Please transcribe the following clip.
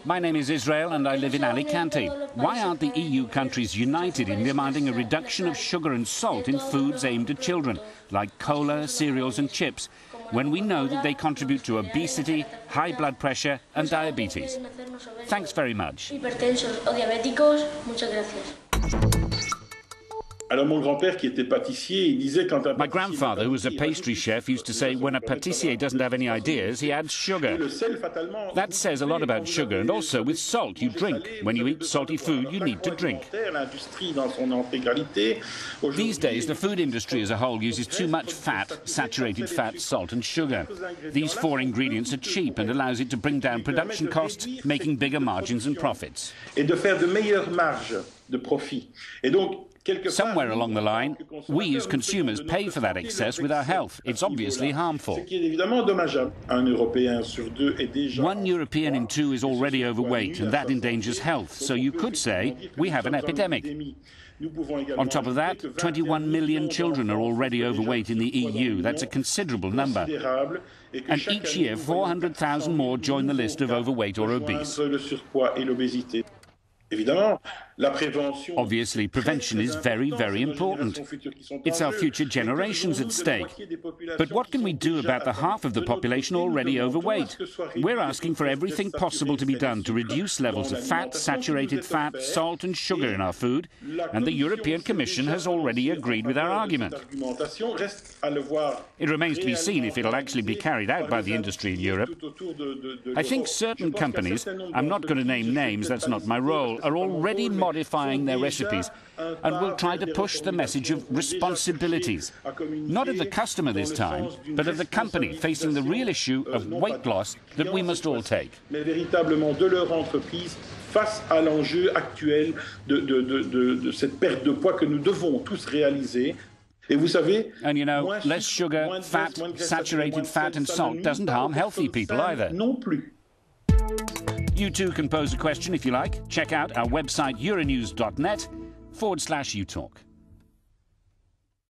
My name is Israel and I live in Alicante. Why aren't the EU countries united in demanding a reduction of sugar and salt in foods aimed at children, like cola, cereals and chips, when we know that they contribute to obesity, high blood pressure and diabetes? Thanks very much. My grandfather, who was a pastry chef, used to say when a patissier doesn't have any ideas, he adds sugar. That says a lot about sugar, and also with salt you drink. When you eat salty food, you need to drink. These days, the food industry as a whole uses too much fat, saturated fat, salt and sugar. These four ingredients are cheap and allows it to bring down production costs, making bigger margins and profits. Somewhere along the line, we as consumers pay for that excess with our health. It's obviously harmful. 1 European in 2 is already overweight, and that endangers health. So you could say we have an epidemic. On top of that, 21 million children are already overweight in the EU. That's a considerable number. And each year, 400,000 more join the list of overweight or obese. Obviously, prevention is very, very important. It's our future generations at stake. But what can we do about the half of the population already overweight? We're asking for everything possible to be done to reduce levels of fat, saturated fat, salt and sugar in our food, and the European Commission has already agreed with our argument. It remains to be seen if it'll actually be carried out by the industry in Europe. I think certain companies, I'm not going to name names, that's not my role, are already modifying their recipes and will try to push the message of responsibilities. Not of the customer this time, but of the company facing the real issue of weight loss that we must all take. Face à l'enjeu actuel de cette perte de poids que nous devons tous réaliser. And you know, less sugar, fat, saturated fat and salt doesn't harm healthy people either. You too can pose a question if you like. Check out our website euronews.net/utalk.